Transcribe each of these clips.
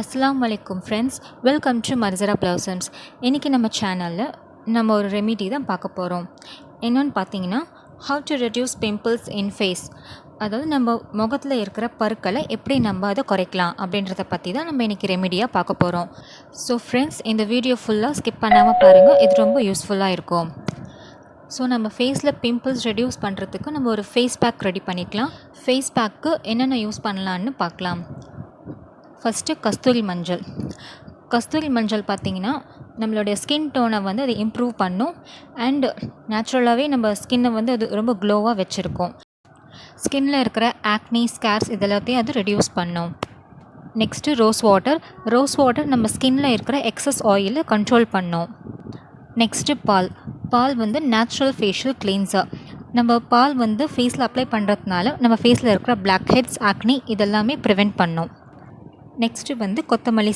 Assalamu alaikum friends, welcome to Marzhira Blossoms. இன்றைக்கி நம்ம சேனலில் நம்ம ஒரு ரெமிடி தான் பார்க்க போகிறோம். என்னென்னு பார்த்தீங்கன்னா, how to reduce pimples in face. அதாவது நம்ம முகத்தில் இருக்கிற பருக்களை எப்படி நம்ம அதை குறைக்கலாம் அப்படின்றத பற்றி தான் நம்ம இன்றைக்கி ரெமிடியாக பார்க்க போகிறோம். ஸோ ஃப்ரெண்ட்ஸ், இந்த வீடியோ ஃபுல்லாக ஸ்கிப் பண்ணாமல் பாருங்கள், இது ரொம்ப யூஸ்ஃபுல்லாக இருக்கும். ஸோ நம்ம ஃபேஸில் பிம்பிள்ஸ் ரெடியூஸ் பண்ணுறதுக்கு நம்ம ஒரு ஃபேஸ் பேக் ரெடி பண்ணிக்கலாம். ஃபேஸ் பேக்கு என்னென்ன யூஸ் பண்ணலான்னு பார்க்கலாம். ஃபஸ்ட்டு கஸ்தூரி மஞ்சள் பார்த்திங்கன்னா நம்மளுடைய ஸ்கின் டோனை வந்து அது இம்ப்ரூவ் பண்ணும். அண்ட் நேச்சுரலாகவே நம்ம ஸ்கின்னை வந்து அது ரொம்ப க்ளோவாக வச்சுருக்கோம். ஸ்கின்னில் இருக்கிற ஆக்னி, ஸ்கேர்ஸ் இதெல்லாத்தையும் அது ரெடியூஸ் பண்ணும். நெக்ஸ்ட்டு ரோஸ் வாட்டர் நம்ம ஸ்கின்னில் இருக்கிற எக்ஸஸ் ஆயிலை கண்ட்ரோல் பண்ணும். நெக்ஸ்ட்டு பால் வந்து நேச்சுரல் ஃபேஷியல் கிளீன்சர். நம்ம பால் வந்து ஃபேஸில் அப்ளை பண்ணுறதுனால நம்ம ஃபேஸில் இருக்கிற பிளாக் ஹெட்ஸ், ஆக்னி இதெல்லாமே ப்ரிவெண்ட் பண்ணும். நெக்ஸ்ட்டு வந்து கொத்தமல்லி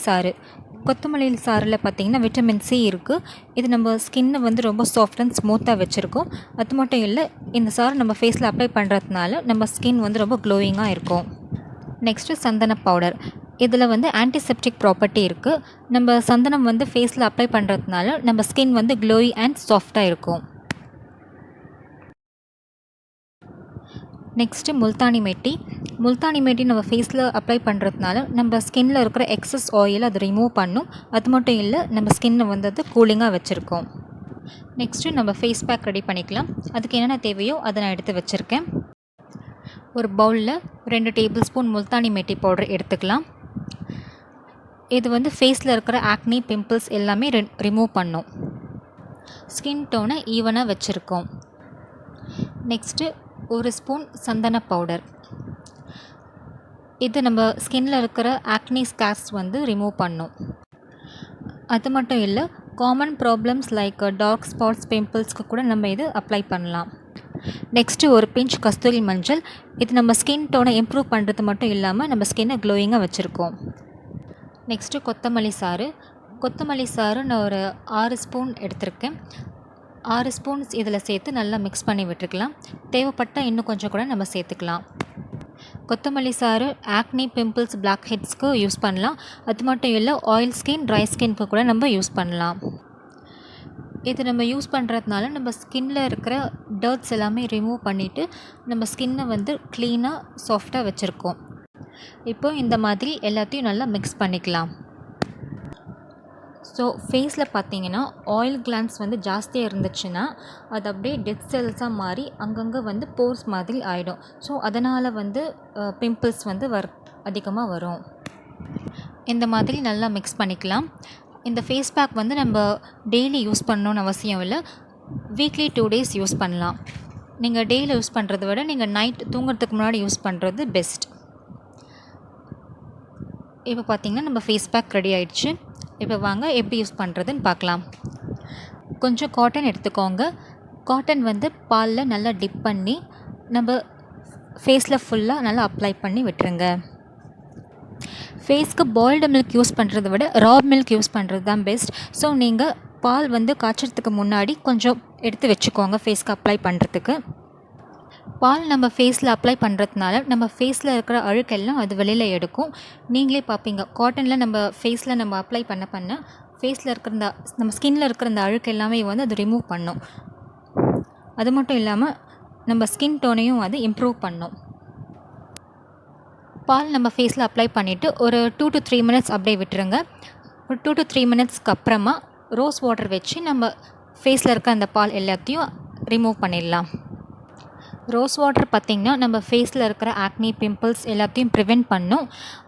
சாறில் பார்த்திங்கன்னா விட்டமின் சி இருக்குது. இது நம்ம ஸ்கின்னை வந்து ரொம்ப சாஃப்ட் அண்ட் ஸ்மூத்தாக வச்சுருக்கோம். அது மட்டும் இல்லை, இந்த சாறு நம்ம ஃபேஸில் அப்ளை பண்ணுறதுனால நம்ம ஸ்கின் வந்து ரொம்ப க்ளோயிங்காக இருக்கும். நெக்ஸ்ட்டு சந்தன பவுடர். இதில் வந்து ஆன்டிசெப்டிக் ப்ராப்பர்ட்டி இருக்குது. நம்ம சந்தனம் வந்து ஃபேஸில் அப்ளை பண்ணுறதுனால நம்ம ஸ்கின் வந்து க்ளோயி அண்ட் சாஃப்டாக இருக்கும். நெக்ஸ்ட்டு முல்தானி மெட்டி நம்ம ஃபேஸில் அப்ளை பண்ணுறதுனால நம்ம ஸ்கின்னில் இருக்கிற எக்ஸஸ் ஆயில் அது ரிமூவ் பண்ணும். அது மட்டும் இல்லை, நம்ம ஸ்கின்னை வந்து அது கூலிங்காக வச்சுருக்கோம். நெக்ஸ்ட்டு நம்ம ஃபேஸ் பேக் ரெடி பண்ணிக்கலாம். அதுக்கு என்னென்ன தேவையோ அதை நான் எடுத்து வச்சுருக்கேன். ஒரு பவுலில் 2 டேபிள் ஸ்பூன் முல்தானி மெட்டி பவுடர் எடுத்துக்கலாம். இது வந்து ஃபேஸில் இருக்கிற ஆக்னி, பிம்பிள்ஸ் எல்லாமே ரிமூவ் பண்ணும். ஸ்கின் டோனை ஈவனாக வச்சுருக்கோம். நெக்ஸ்ட்டு 1 ஸ்பூன் சந்தன பவுடர். இது நம்ம ஸ்கின்னில் இருக்கிற ஆக்னி, ஸ்கேர்ஸ் வந்து ரிமூவ் பண்ணும். அது மட்டும் இல்லை, common problems like dark spots, பிம்பிள்ஸ்க்கு கூட நம்ம இது அப்ளை பண்ணலாம். நெக்ஸ்ட்டு ஒரு பிஞ்ச் கஸ்தூரி மஞ்சள். இது நம்ம ஸ்கின் டோனை இம்ப்ரூவ் பண்ணுறது மட்டும் இல்லாமல் நம்ம ஸ்கின்னை க்ளோயிங்காக வச்சுருக்கோம். நெக்ஸ்ட்டு கொத்தமல்லி சாறு நான் ஒரு 6 ஸ்பூன் எடுத்திருக்கேன். 6 ஸ்பூன்ஸ் இதில் சேர்த்து நல்லா மிக்ஸ் பண்ணி விட்டுருக்கலாம். தேவைப்பட்டால் இன்னும் கொஞ்சம் கூட நம்ம சேர்த்துக்கலாம். கொத்தமல்லி சாறு ஆக்னி, பிம்பிள்ஸ், பிளாக் ஹெட்ஸ்க்கு யூஸ் பண்ணலாம். அது மட்டும் இல்லை, ஆயில் ஸ்கின், ட்ரை ஸ்கின்க்கு கூட நம்ம யூஸ் பண்ணலாம். இது நம்ம யூஸ் பண்ணுறதுனால நம்ம ஸ்கின்னில் இருக்கிற டர்ட்ஸ் எல்லாமே ரிமூவ் பண்ணிவிட்டு நம்ம ஸ்கின்னை வந்து க்ளீனாக, சாஃப்டாக வச்சுருக்கோம். இப்போ இந்த மாதிரி எல்லாத்தையும் நல்லா மிக்ஸ் பண்ணிக்கலாம். ஸோ ஃபேஸில் பார்த்திங்கன்னா ஆயில் கிளான்ஸ் வந்து ஜாஸ்தியாக இருந்துச்சுன்னா அது அப்படியே டெட் செல்ஸாக மாறி அங்கங்கே வந்து போர்ஸ் மாதிரி ஆகிடும். ஸோ அதனால் வந்து பிம்பிள்ஸ் வந்து அதிகமாக வரும். இந்த மாதிரி நல்லா மிக்ஸ் பண்ணிக்கலாம். இந்த ஃபேஸ் பேக் வந்து நம்ம டெய்லி யூஸ் பண்ணணுன்னு அவசியம் இல்லை. வீக்லி 2 days யூஸ் பண்ணலாம். நீங்கள் டெய்லி யூஸ் பண்ணுறத விட நீங்கள் நைட் தூங்குறதுக்கு முன்னாடி யூஸ் பண்ணுறது பெஸ்ட். இப்போ பார்த்திங்கன்னா நம்ம ஃபேஸ் பேக் ரெடி ஆகிடுச்சு. இப்போ வாங்க எப்படி யூஸ் பண்ணுறதுன்னு பார்க்கலாம். கொஞ்சம் காட்டன் எடுத்துக்கோங்க. காட்டன் வந்து பாலில் நல்லா டிப் பண்ணி நம்ம ஃபேஸில் ஃபுல்லாக நல்லா அப்ளை பண்ணி விட்டுருங்க. ஃபேஸ்க்கு பாயில்டு மில்க் யூஸ் பண்ணுறத விட ரா மில்க் யூஸ் பண்ணுறது தான் பெஸ்ட். ஸோ நீங்கள் பால் வந்து காய்ச்சறதுக்கு முன்னாடி கொஞ்சம் எடுத்து வச்சுக்கோங்க ஃபேஸ்க்கு அப்ளை பண்ணுறதுக்கு. பால் நம்ம ஃபேஸில் அப்ளை பண்ணுறதுனால நம்ம ஃபேஸில் இருக்கிற அழுக்கெல்லாம் அது வெளியில் எடுக்கும். நீங்களே பார்ப்பீங்க, காட்டனில் நம்ம ஃபேஸில் நம்ம அப்ளை பண்ண ஃபேஸில் இருக்கிற நம்ம ஸ்கின்னில் இருக்கிற அந்த அழுக்கு எல்லாமே வந்து அது ரிமூவ் பண்ணும். அது மட்டும் இல்லாமல் நம்ம ஸ்கின் டோனையும் அது இம்ப்ரூவ் பண்ணும். பால் நம்ம ஃபேஸில் அப்ளை பண்ணிவிட்டு ஒரு 2 to 3 minutes அப்படியே விட்டுருங்க. ஒரு 2 to 3 minutesக்கு அப்புறமா ரோஸ் வாட்டர் வச்சு நம்ம ஃபேஸில் இருக்க அந்த பால் எல்லாத்தையும் ரிமூவ் பண்ணிடலாம். ரோஸ் வாட்டர் பார்த்திங்கன்னா நம்ம ஃபேஸில் இருக்கிற ஆக்னி, பிம்பிள்ஸ் எல்லாத்தையும் ப்ரிவெண்ட் பண்ணும்.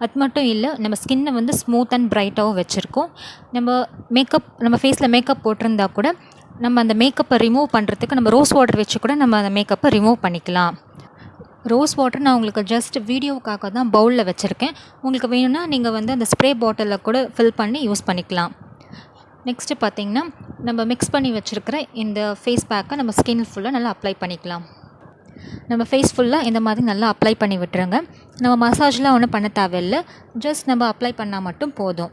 அது மட்டும் இல்லை, நம்ம ஸ்கின்னை வந்து ஸ்மூத் அண்ட் பிரைட்டாகவும் வச்சுருக்கோம். நம்ம ஃபேஸில் மேக்கப் போட்டிருந்தா கூட நம்ம அந்த மேக்கப்பை ரிமூவ் பண்ணுறதுக்கு நம்ம ரோஸ் வாட்டர் வச்சு கூட நம்ம அந்த மேக்கப்பை ரிமூவ் பண்ணிக்கலாம். ரோஸ் வாட்டர் நான் உங்களுக்கு ஜஸ்ட் வீடியோவுக்காக தான் பவுலில் வச்சுருக்கேன். உங்களுக்கு வேணும்னா நீங்கள் வந்து அந்த ஸ்ப்ரே பாட்டிலில் கூட ஃபில் பண்ணி யூஸ் பண்ணிக்கலாம். நெக்ஸ்ட்டு பார்த்திங்கன்னா நம்ம மிக்ஸ் பண்ணி வச்சுருக்கிற இந்த ஃபேஸ் பேக்கை நம்ம ஸ்கின் ஃபுல்லாக நல்லா அப்ளை பண்ணிக்கலாம். நம்ம ஃபேஸ் ஃபுல்லாக இந்த மாதிரி நல்லா அப்ளை பண்ணி விட்டுருங்க. நம்ம மசாஜ்லாம் ஒன்றும் பண்ண தேவையில்லை. ஜஸ்ட் நம்ம அப்ளை பண்ணால் மட்டும் போதும்.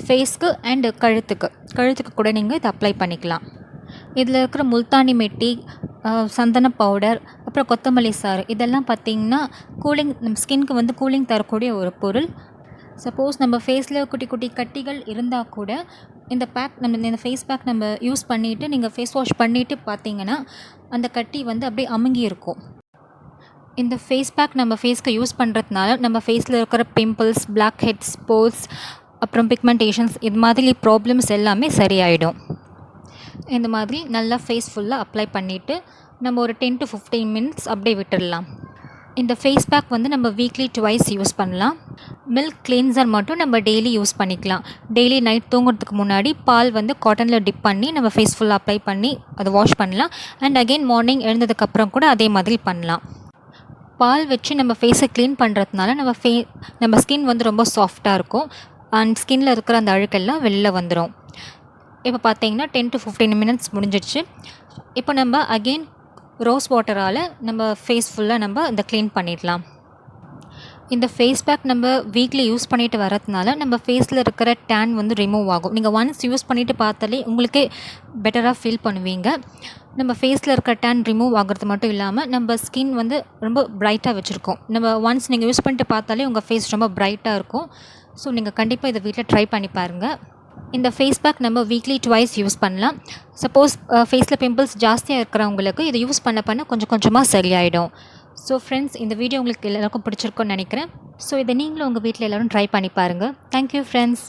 ஃபேஸ்க்கு அண்டு கழுத்துக்கு கூட நீங்கள் இதை அப்ளை பண்ணிக்கலாம். இதில் இருக்கிற முல்தானி மெட்டி, சந்தன பவுடர், அப்புறம் கொத்தமல்லி சாறு இதெல்லாம் பார்த்திங்கன்னா நம்ம ஸ்கின்க்கு வந்து கூலிங் தரக்கூடிய ஒரு பொருள். சப்போஸ் நம்ம ஃபேஸில் குட்டி குட்டி கட்டிகள் இருந்தால் கூட இந்த ஃபேஸ் பேக் நம்ம யூஸ் பண்ணிவிட்டு நீங்கள் ஃபேஸ் வாஷ் பண்ணிவிட்டு பார்த்தீங்கன்னா அந்த கட்டி வந்து அப்படியே அமுங்கி இருக்கும். இந்த ஃபேஸ் பேக் நம்ம ஃபேஸ்க்கு யூஸ் பண்ணுறதுனால நம்ம ஃபேஸில் இருக்கிற பிம்பிள்ஸ், பிளாக் ஹெட்ஸ், போர்ஸ், அப்புறம் பிக்மெண்டேஷன்ஸ் இது மாதிரி ப்ராப்ளம்ஸ் எல்லாமே சரியாயிடும். இந்த மாதிரி நல்லா ஃபேஸ் ஃபுல்லாக அப்ளை பண்ணிவிட்டு நம்ம ஒரு 10 to 15 minutes அப்படியே விட்டுடலாம். இந்த ஃபேஸ் பேக் வந்து நம்ம வீக்லி ட்வைஸ் யூஸ் பண்ணலாம். மில்க் கிளென்சர் மட்டும் நம்ம டெய்லி யூஸ் பண்ணிக்கலாம். டெய்லி நைட் தூங்குறதுக்கு முன்னாடி பால் வந்து காட்டனில் டிப் பண்ணி நம்ம ஃபேஸ் ஃபுல்லாக அப்ளை பண்ணி அதை வாஷ் பண்ணலாம். அண்ட் அகெயின் மார்னிங் எழுந்ததுக்கப்புறம் கூட அதே மாதிரி பண்ணலாம். பால் வச்சு நம்ம ஃபேஸை க்ளீன் பண்ணுறதுனால நம்ம ஸ்கின் வந்து ரொம்ப சாஃப்டாக இருக்கும். அண்ட் ஸ்கின்னில் இருக்கிற அந்த அழுக்கெல்லாம் வெளில வந்துடும். இப்போ பார்த்தீங்கன்னா 10 to 15 minutes முடிஞ்சிடுச்சு. இப்போ நம்ம அகெயின் ரோஸ் வாட்டரால் நம்ம ஃபேஸ் ஃபுல்லாக நம்ம இந்த க்ளீன் பண்ணிடலாம். இந்த ஃபேஸ் பேக் நம்ம வீக்லி யூஸ் பண்ணிட்டு வரதுனால நம்ம ஃபேஸில் இருக்கிற டேன் வந்து ரிமூவ் ஆகும். நீங்கள் ஒன்ஸ் யூஸ் பண்ணிவிட்டு பார்த்தாலே உங்களுக்கே பெட்டராக ஃபீல் பண்ணுவீங்க. நம்ம ஃபேஸில் இருக்கிற டேன் ரிமூவ் ஆகிறது மட்டும் இல்லாமல் நம்ம ஸ்கின் வந்து ரொம்ப பிரைட்டாக வச்சுருக்கோம். நம்ம ஒன்ஸ் நீங்கள் யூஸ் பண்ணிட்டு பார்த்தாலே உங்கள் ஃபேஸ் ரொம்ப பிரைட்டாக இருக்கும். ஸோ நீங்கள் கண்டிப்பாக இதை வீட்டில் ட்ரை பண்ணி பாருங்கள். இந்த ஃபேஸ் பேக் நம்ம வீக்லி ட்வைஸ் யூஸ் பண்ணலாம். சப்போஸ் ஃபேஸில் பிம்பிள்ஸ் ஜாஸ்தியாக இருக்கிறவங்களுக்கு இதை யூஸ் பண்ண கொஞ்சம் கொஞ்சமாக சரியாயிடும். ஸோ ஃப்ரெண்ட்ஸ், இந்த வீடியோ உங்களுக்கு எல்லாருக்கும் பிடிச்சிருக்குன்னு நினைக்கிறேன். ஸோ இதை நீங்களும் உங்கள் வீட்டில் எல்லோரும் ட்ரை பண்ணி பாருங்கள். Thank you friends.